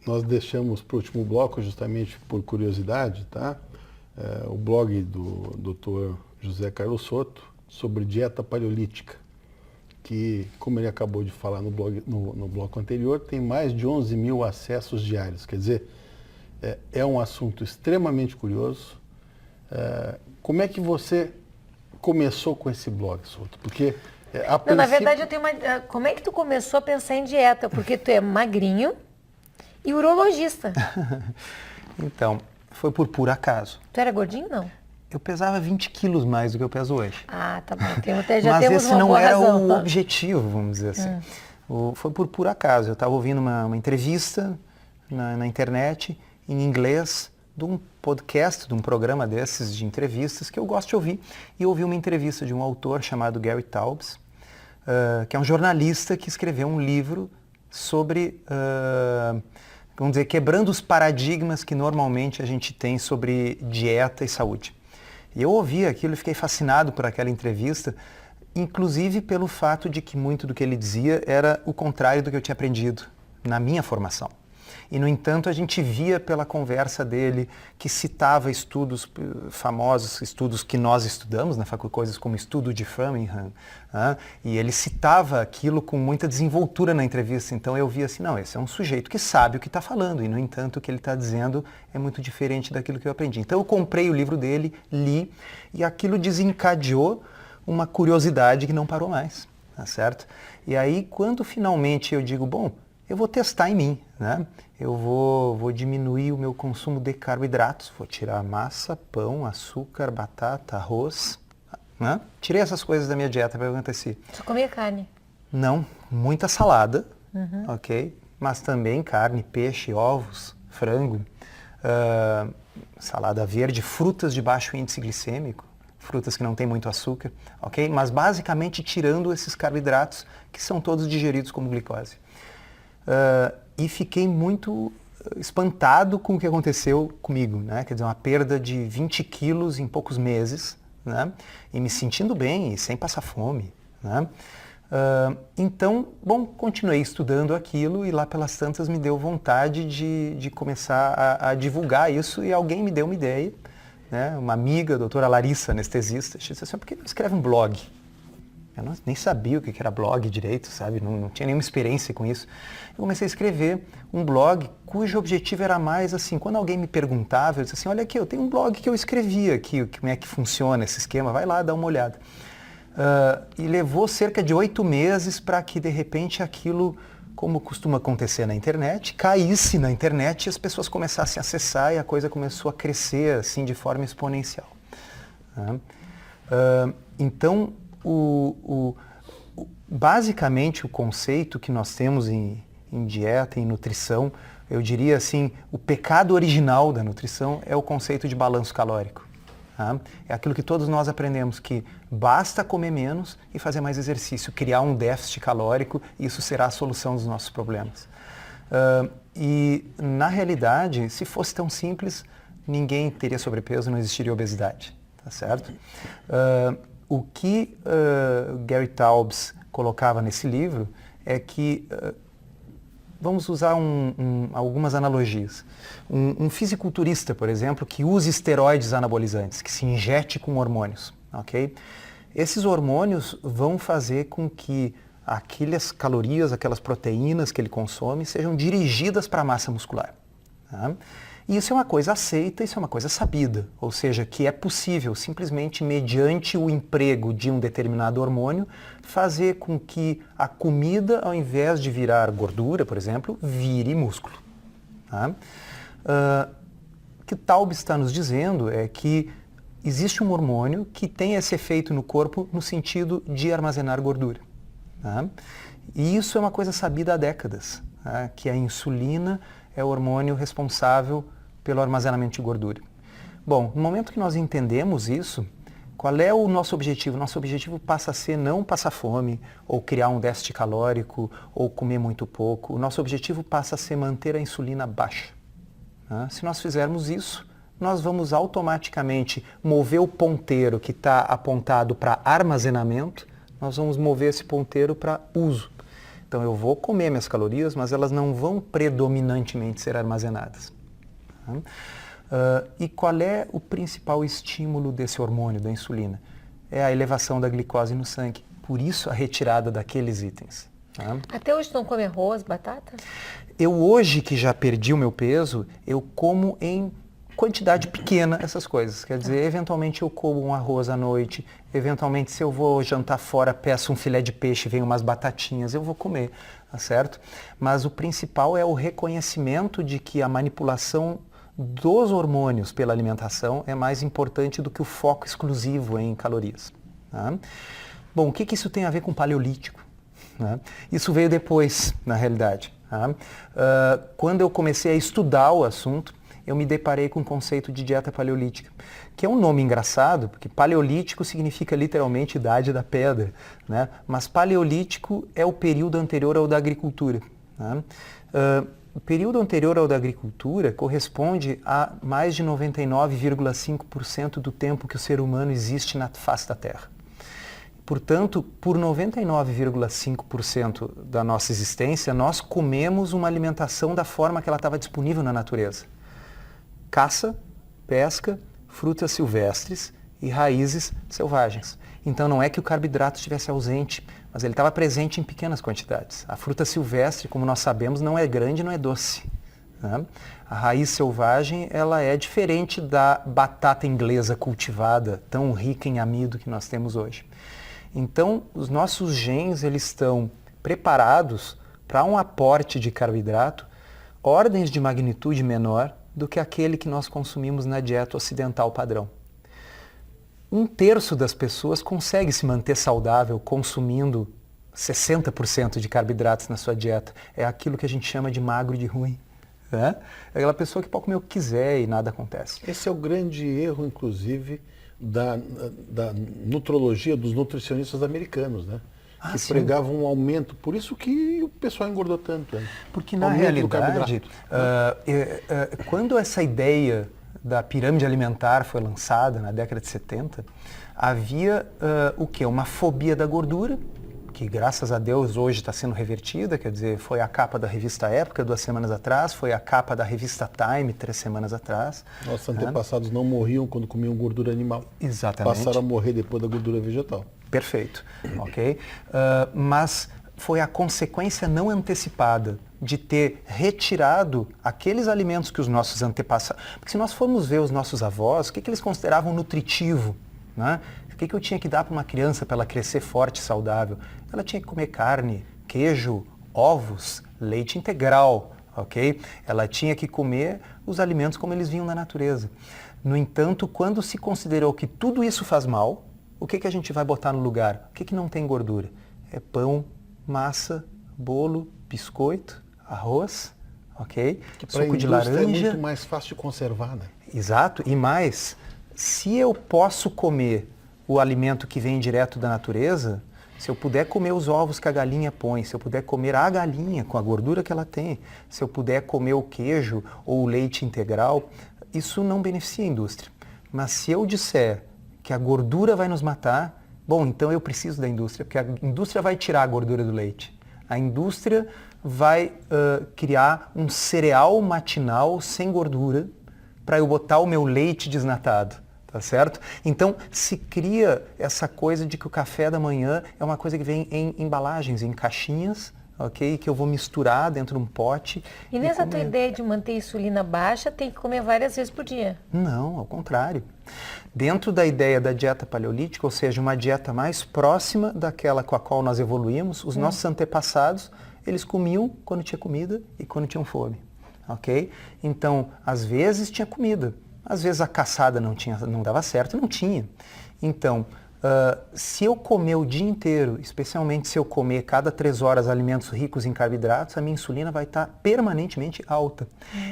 nós deixamos para o último bloco justamente por curiosidade, tá? O blog do Dr. José Carlos Soto sobre dieta paleolítica, que, como ele acabou de falar no bloco anterior, tem mais de 11 mil acessos diários. Quer dizer, é um assunto extremamente curioso. Como é que você começou com esse blog, Soto? Porque Não, na verdade, eu tenho uma... Como é que tu começou a pensar em dieta? Porque tu é magrinho e urologista. Então, foi por puro acaso. Tu era gordinho, não? Eu pesava 20 quilos mais do que eu peso hoje. Ah, tá bom. Já Mas temos esse uma não boa era razão. o objetivo, vamos dizer assim. Foi por puro acaso. Eu estava ouvindo uma entrevista na internet, em inglês, de um podcast, de um programa desses de entrevistas que eu gosto de ouvir. E eu ouvi uma entrevista de um autor chamado Gary Taubes, que é um jornalista que escreveu um livro sobre, vamos dizer, quebrando os paradigmas que normalmente a gente tem sobre dieta e saúde. E eu ouvi aquilo e fiquei fascinado por aquela entrevista, inclusive pelo fato de que muito do que ele dizia era o contrário do que eu tinha aprendido na minha formação. E, no entanto, a gente via pela conversa dele que citava estudos famosos, estudos que nós estudamos na faculdade, coisas como o estudo de Framingham, e ele citava aquilo com muita desenvoltura na entrevista. Então eu via assim, não, esse é um sujeito que sabe o que está falando, e, no entanto, o que ele está dizendo é muito diferente daquilo que eu aprendi. Então eu comprei o livro dele, li, e aquilo desencadeou uma curiosidade que não parou mais, tá certo? E aí, quando finalmente eu digo, bom, eu vou testar em mim, né? Eu vou diminuir o meu consumo de carboidratos, vou tirar massa, pão, açúcar, batata, arroz, né? Tirei essas coisas da minha dieta para acontecer. Só comia carne? Não, muita salada, ok? Mas também carne, peixe, ovos, frango, salada verde, frutas de baixo índice glicêmico, frutas que não têm muito açúcar, ok? Mas basicamente tirando esses carboidratos que são todos digeridos como glicose. E fiquei muito espantado com o que aconteceu comigo, né? Quer dizer, uma perda de 20 quilos em poucos meses, né? E me sentindo bem e sem passar fome, né? Então, bom, continuei estudando aquilo e lá pelas tantas me deu vontade de começar a divulgar isso e alguém me deu uma ideia, né? Uma amiga, a doutora Larissa, anestesista, disse assim, por que não escreve um blog? Eu nem sabia o que era blog direito, sabe? Não tinha nenhuma experiência com isso. Eu comecei a escrever um blog cujo objetivo era mais assim, quando alguém me perguntava, eu disse assim, olha aqui, eu tenho um blog que eu escrevi aqui, como é que funciona esse esquema, vai lá, dá uma olhada. E levou cerca de 8 meses para que, de repente, aquilo, como costuma acontecer na internet, caísse na internet e as pessoas começassem a acessar e a coisa começou a crescer assim de forma exponencial. Então, basicamente o conceito que nós temos em dieta, em nutrição, eu diria assim, o pecado original da nutrição é o conceito de balanço calórico. É aquilo que todos nós aprendemos, que basta comer menos e fazer mais exercício, criar um déficit calórico, e isso será a solução dos nossos problemas. E, na realidade, se fosse tão simples, ninguém teria sobrepeso, não existiria obesidade, tá certo? O que Gary Taubes colocava nesse livro é que, vamos usar algumas analogias. Um fisiculturista, por exemplo, que use esteroides anabolizantes, que se injete com hormônios, ok? Esses hormônios vão fazer com que aquelas calorias, aquelas proteínas que ele consome sejam dirigidas para a massa muscular. Tá? E isso é uma coisa aceita, isso é uma coisa sabida, ou seja, que é possível simplesmente mediante o emprego de um determinado hormônio fazer com que a comida, ao invés de virar gordura, por exemplo, vire músculo. Tá? O que Taubes está nos dizendo é que existe um hormônio que tem esse efeito no corpo no sentido de armazenar gordura. Tá? E isso é uma coisa sabida há décadas, tá? Que a insulina é o hormônio responsável pelo armazenamento de gordura. Bom, no momento que nós entendemos isso, qual é o nosso objetivo? Nosso objetivo passa a ser não passar fome, ou criar um déficit calórico, ou comer muito pouco. O nosso objetivo passa a ser manter a insulina baixa. Tá? Se nós fizermos isso, nós vamos automaticamente mover o ponteiro que está apontado para armazenamento, nós vamos mover esse ponteiro para uso. Então eu vou comer minhas calorias, mas elas não vão predominantemente ser armazenadas. E qual é o principal estímulo desse hormônio, da insulina? É a elevação da glicose no sangue. Por isso a retirada daqueles itens. Até hoje tu não come arroz, batata? Eu hoje que já perdi o meu peso, eu como em quantidade pequena essas coisas. Quer dizer, eventualmente eu como um arroz à noite, eventualmente se eu vou jantar fora, peço um filé de peixe, vem umas batatinhas, eu vou comer, tá certo? Mas o principal é o reconhecimento de que a manipulação dos hormônios pela alimentação é mais importante do que o foco exclusivo em calorias. Tá? Bom, o que isso tem a ver com paleolítico? Né? Isso veio depois, na realidade. Tá? Quando eu comecei a estudar o assunto, eu me deparei com o conceito de dieta paleolítica, que é um nome engraçado, porque paleolítico significa literalmente idade da pedra, né? Mas paleolítico é o período anterior ao da agricultura. Né? O período anterior ao da agricultura corresponde a mais de 99,5% do tempo que o ser humano existe na face da Terra. Portanto, por 99,5% da nossa existência, nós comemos uma alimentação da forma que ela estava disponível na natureza. Caça, pesca, frutas silvestres e raízes selvagens. Então não é que o carboidrato estivesse ausente, mas ele estava presente em pequenas quantidades. A fruta silvestre, como nós sabemos, não é grande, não é doce. Né? A raiz selvagem ela é diferente da batata inglesa cultivada, tão rica em amido que nós temos hoje. Então, os nossos genes eles estão preparados para um aporte de carboidrato, ordens de magnitude menor do que aquele que nós consumimos na dieta ocidental padrão. 1/3 das pessoas consegue se manter saudável consumindo 60% de carboidratos na sua dieta. É aquilo que a gente chama de magro de ruim. Né? É aquela pessoa que pode comer o que quiser e nada acontece. Esse é o grande erro, inclusive, da nutrologia dos nutricionistas americanos, né? Que sim. pregavam um aumento. Por isso que o pessoal engordou tanto. Né? Porque na realidade, quando essa ideia da pirâmide alimentar foi lançada na década de 70, havia o quê? Uma fobia da gordura, que graças a Deus hoje está sendo revertida, quer dizer, foi a capa da revista Época 2 semanas atrás, foi a capa da revista Time 3 semanas atrás. Nossos antepassados não morriam quando comiam gordura animal. Exatamente. Passaram a morrer depois da gordura vegetal. Perfeito, ok? Mas foi a consequência não antecipada de ter retirado aqueles alimentos que os nossos antepassados... Porque se nós formos ver os nossos avós, o que eles consideravam nutritivo? Né? O que eu tinha que dar para uma criança para ela crescer forte e saudável? Ela tinha que comer carne, queijo, ovos, leite integral, ok? Ela tinha que comer os alimentos como eles vinham na natureza. No entanto, quando se considerou que tudo isso faz mal, o que a gente vai botar no lugar? O que não tem gordura? É pão, massa, bolo, biscoito, arroz, ok? Suco de laranja. É muito mais fácil de conservar, né? Exato. E mais, se eu posso comer o alimento que vem direto da natureza, se eu puder comer os ovos que a galinha põe, se eu puder comer a galinha com a gordura que ela tem, se eu puder comer o queijo ou o leite integral, isso não beneficia a indústria. Mas se eu disser que a gordura vai nos matar, bom, então eu preciso da indústria, porque a indústria vai tirar a gordura do leite. A indústria vai criar um cereal matinal sem gordura para eu botar o meu leite desnatado, tá certo? Então se cria essa coisa de que o café da manhã é uma coisa que vem em embalagens, em caixinhas, ok? Que eu vou misturar dentro de um pote. E nessa tua ideia de manter a insulina baixa, tem que comer várias vezes por dia? Não, ao contrário. Dentro da ideia da dieta paleolítica, ou seja, uma dieta mais próxima daquela com a qual nós evoluímos, os nossos antepassados, eles comiam quando tinha comida e quando tinham fome, ok? Então, às vezes tinha comida, às vezes a caçada não dava certo, não tinha. Então, se eu comer o dia inteiro, especialmente se eu comer cada 3 horas alimentos ricos em carboidratos, a minha insulina vai estar permanentemente alta.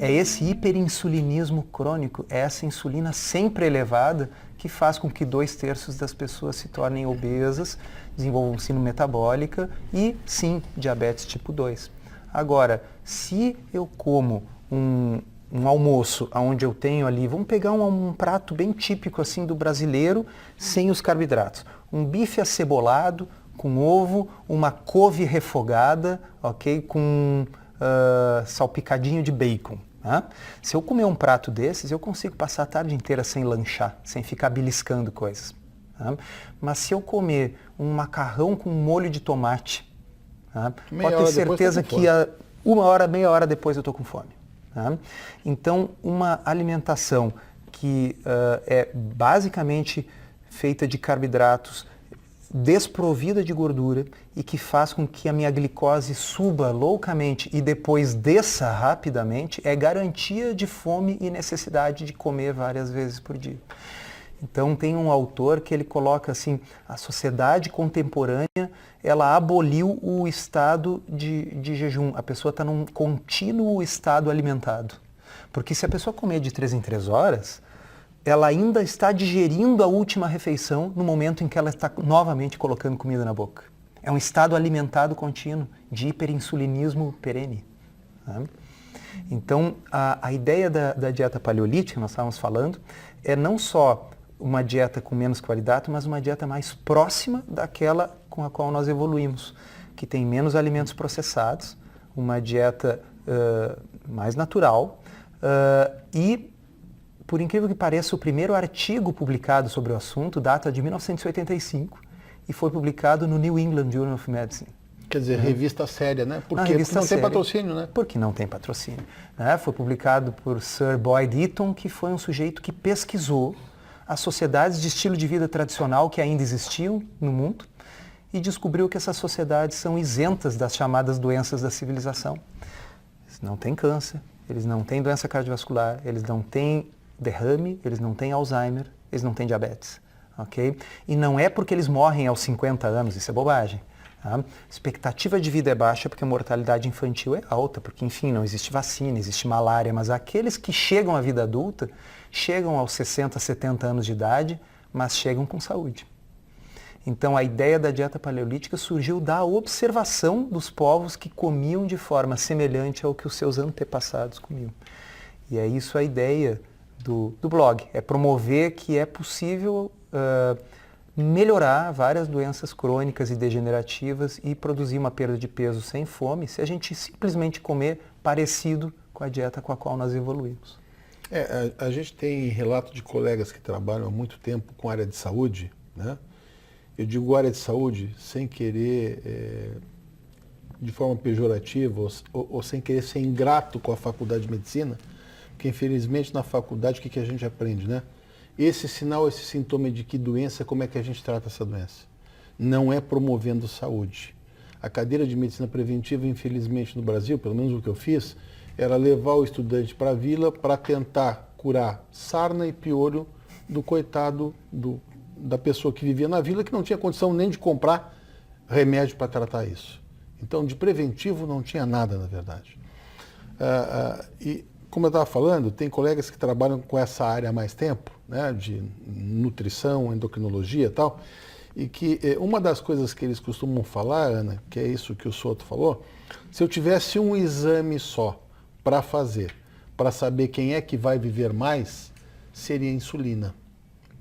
É esse hiperinsulinismo crônico, é essa insulina sempre elevada que faz com que 2/3 das pessoas se tornem obesas, desenvolvam síndrome metabólica e, sim, diabetes tipo 2. Agora, se eu como um almoço onde eu tenho ali, vamos pegar um prato bem típico assim do brasileiro, sem os carboidratos. Um bife acebolado com ovo, uma couve refogada, ok? Com salpicadinho de bacon. Né? Se eu comer um prato desses, eu consigo passar a tarde inteira sem lanchar, sem ficar beliscando coisas. Né? Mas se eu comer um macarrão com molho de tomate, né? Pode ter certeza que uma hora, meia hora depois eu estou com fome. Né? Então, uma alimentação que é basicamente feita de carboidratos, desprovida de gordura e que faz com que a minha glicose suba loucamente e depois desça rapidamente, é garantia de fome e necessidade de comer várias vezes por dia. Então tem um autor que ele coloca assim, a sociedade contemporânea, ela aboliu o estado de jejum. A pessoa está num contínuo estado alimentado. Porque se a pessoa comer de 3 em 3 horas, ela ainda está digerindo a última refeição no momento em que ela está novamente colocando comida na boca. É um estado alimentado contínuo, de hiperinsulinismo perene. Né? Então, a ideia da dieta paleolítica, que nós estávamos falando, é não só uma dieta com menos qualidade, mas uma dieta mais próxima daquela com a qual nós evoluímos, que tem menos alimentos processados, uma dieta mais natural e, por incrível que pareça, o primeiro artigo publicado sobre o assunto data de 1985 e foi publicado no New England Journal of Medicine. Quer dizer, revista séria, né? Porque não tem patrocínio, né? Porque não tem patrocínio. Né? Foi publicado por Sir Boyd Eaton, que foi um sujeito que pesquisou as sociedades de estilo de vida tradicional que ainda existiam no mundo e descobriu que essas sociedades são isentas das chamadas doenças da civilização. Eles não têm câncer, eles não têm doença cardiovascular, eles não têm derrame, eles não têm Alzheimer, eles não têm diabetes. Okay? E não é porque eles morrem aos 50 anos, isso é bobagem. Tá? Expectativa de vida é baixa porque a mortalidade infantil é alta, porque, enfim, não existe vacina, existe malária, mas aqueles que chegam à vida adulta chegam aos 60, 70 anos de idade, mas chegam com saúde. Então, a ideia da dieta paleolítica surgiu da observação dos povos que comiam de forma semelhante ao que os seus antepassados comiam. E é isso a ideia do blog, é promover que é possível melhorar várias doenças crônicas e degenerativas e produzir uma perda de peso sem fome se a gente simplesmente comer parecido com a dieta com a qual nós evoluímos. A gente tem relato de colegas que trabalham há muito tempo com a área de saúde, né? Eu digo área de saúde sem querer, de forma pejorativa ou sem querer ser ingrato com a faculdade de medicina, porque infelizmente na faculdade o que a gente aprende, né? Esse sinal, esse sintoma de que doença, como é que a gente trata essa doença? Não é promovendo saúde. A cadeira de medicina preventiva, infelizmente no Brasil, pelo menos o que eu fiz, era levar o estudante para a vila para tentar curar sarna e piolho do coitado da pessoa que vivia na vila, que não tinha condição nem de comprar remédio para tratar isso. Então, de preventivo não tinha nada, na verdade. E, como eu estava falando, tem colegas que trabalham com essa área há mais tempo, né, de nutrição, endocrinologia e tal, e que uma das coisas que eles costumam falar, Ana, que é isso que o Soto falou, se eu tivesse um exame só para fazer, para saber quem é que vai viver mais, seria a insulina.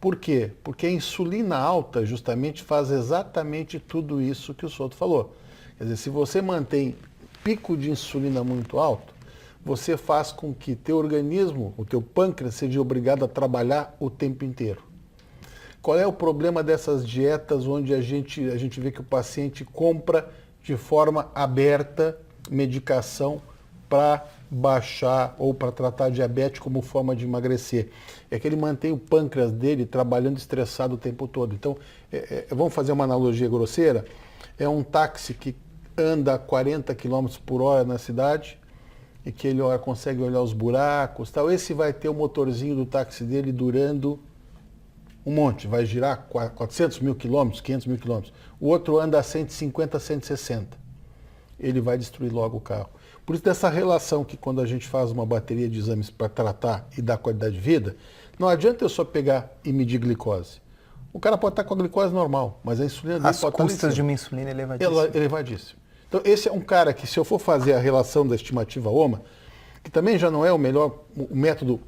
Por quê? Porque a insulina alta justamente faz exatamente tudo isso que o Soto falou. Quer dizer, se você mantém pico de insulina muito alto, você faz com que teu organismo, o teu pâncreas, seja obrigado a trabalhar o tempo inteiro. Qual é o problema dessas dietas onde a gente vê que o paciente compra de forma aberta medicação para baixar ou para tratar diabetes como forma de emagrecer? É que ele mantém o pâncreas dele trabalhando estressado o tempo todo. Então, vamos fazer uma analogia grosseira, é um táxi que anda a 40 km por hora na cidade, e que ele consegue olhar os buracos, tal. Esse vai ter o motorzinho do táxi dele durando um monte, vai girar 400 mil quilômetros, 500 mil quilômetros. O outro anda a 150, 160. Ele vai destruir logo o carro. Por isso, dessa relação que quando a gente faz uma bateria de exames para tratar e dar qualidade de vida, não adianta eu só pegar e medir glicose. O cara pode estar com a glicose normal, mas a insulina dele pode estar As custas de uma insulina elevadíssima. Elevadíssimo. Então, esse é um cara que, se eu for fazer a relação da estimativa OMA, que também já não é o melhor, o método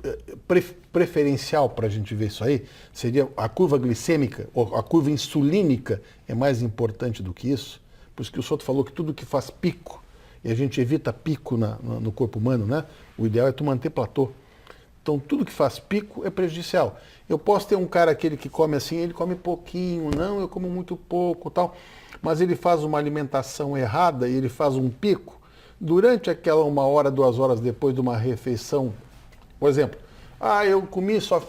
preferencial para a gente ver isso aí, seria a curva glicêmica, ou a curva insulínica é mais importante do que isso. Por isso que o Soto falou que tudo que faz pico, e a gente evita pico no corpo humano, né? O ideal é tu manter platô. Então tudo que faz pico é prejudicial. Eu posso ter um cara aquele que come assim, ele come pouquinho, não, eu como muito pouco, tal, mas ele faz uma alimentação errada e ele faz um pico durante aquela 1 hora, 2 horas depois de uma refeição. Por exemplo, eu comi, só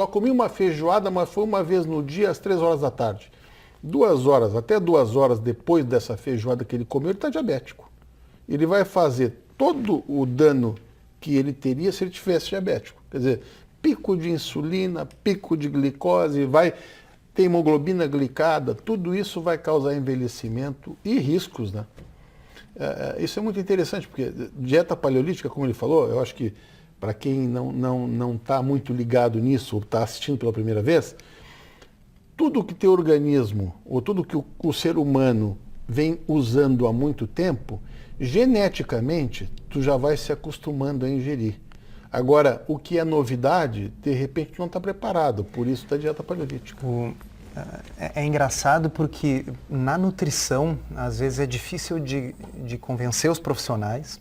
comi uma feijoada, mas foi uma vez no dia às 3 horas da tarde. 2 horas, até 2 horas depois dessa feijoada que ele comeu, ele está diabético. Ele vai fazer todo o dano que ele teria se ele tivesse diabético. Quer dizer, pico de insulina, pico de glicose, vai ter hemoglobina glicada, tudo isso vai causar envelhecimento e riscos, né? Isso é muito interessante, porque dieta paleolítica, como ele falou, eu acho que para quem não está muito ligado nisso, ou está assistindo pela primeira vez, tudo que teu organismo, ou tudo que o ser humano vem usando há muito tempo, geneticamente, tu já vai se acostumando a ingerir. Agora, o que é novidade, de repente não está preparado, por isso da dieta paleolítica. É engraçado porque na nutrição, às vezes é difícil de convencer os profissionais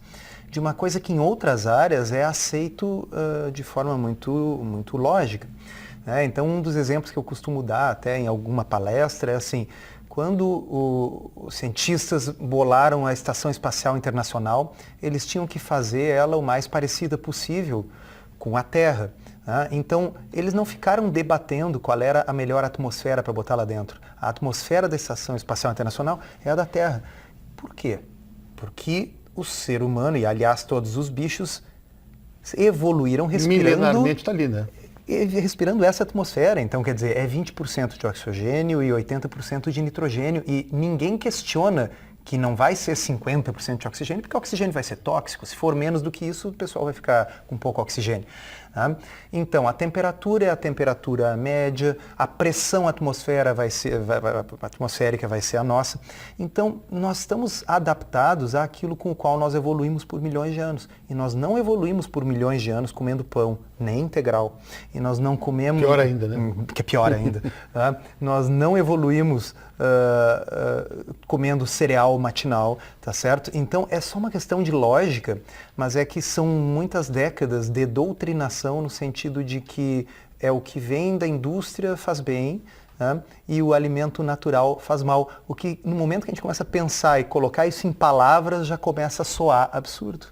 de uma coisa que em outras áreas é aceito de forma muito lógica. Então, um dos exemplos que eu costumo dar até em alguma palestra é assim, quando os cientistas bolaram a Estação Espacial Internacional, eles tinham que fazer ela o mais parecida possível com a Terra. Então, eles não ficaram debatendo qual era a melhor atmosfera para botar lá dentro. A atmosfera da Estação Espacial Internacional é a da Terra. Por quê? Porque o ser humano, e aliás todos os bichos, evoluíram respirando... Milenarmente está ali, né? Respirando essa atmosfera. Então, quer dizer, é 20% de oxigênio e 80% de nitrogênio. E ninguém questiona que não vai ser 50% de oxigênio, porque o oxigênio vai ser tóxico. Se for menos do que isso, o pessoal vai ficar com pouco oxigênio. Então, a temperatura é a temperatura média, a pressão atmosférica vai ser a nossa. Então, nós estamos adaptados àquilo com o qual nós evoluímos por milhões de anos. E nós não evoluímos por milhões de anos comendo pão, nem integral. E nós não comemos... Pior ainda, né? Que é pior ainda. Nós não evoluímos comendo cereal matinal, tá certo? Então, é só uma questão de lógica, mas é que são muitas décadas de doutrinação no sentido de que é o que vem da indústria faz bem, e o alimento natural faz mal. O que, no momento que a gente começa a pensar e colocar isso em palavras, já começa a soar absurdo.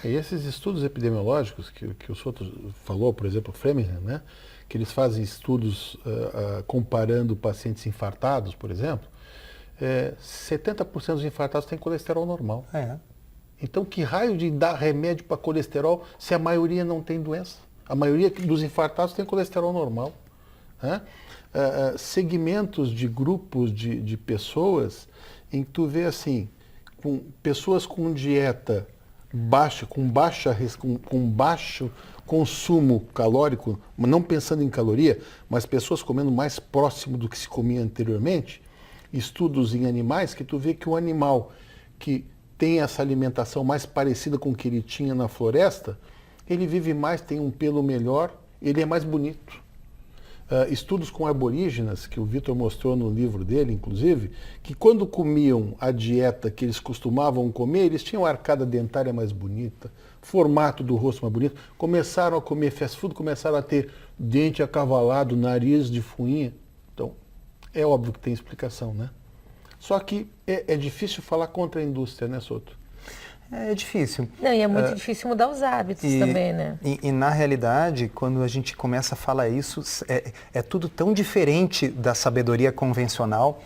E esses estudos epidemiológicos que o Soto falou, por exemplo, o Framingham, né? Que eles fazem estudos comparando pacientes infartados, por exemplo, 70% dos infartados têm colesterol normal. Então, que raio de dar remédio para colesterol se a maioria não tem doença? A maioria dos infartados tem colesterol normal. Segmentos de grupos de pessoas em que tu vê assim, com pessoas com dieta baixa, com baixo consumo calórico, não pensando em caloria, mas pessoas comendo mais próximo do que se comia anteriormente, estudos em animais que tu vê que o animal que tem essa alimentação mais parecida com o que ele tinha na floresta, ele vive mais, tem um pelo melhor, ele é mais bonito. Estudos com aborígenas, que o Vitor mostrou no livro dele, inclusive, que quando comiam a dieta que eles costumavam comer, eles tinham a arcada dentária mais bonita, formato do rosto mais bonito, começaram a comer fast food, começaram a ter dente acavalado, nariz de fuinha. Então, é óbvio que tem explicação, né? Só que é difícil falar contra a indústria, né, Soto? É difícil. Não, e é muito difícil mudar os hábitos também, né? E na realidade, quando a gente começa a falar isso, é tudo tão diferente da sabedoria convencional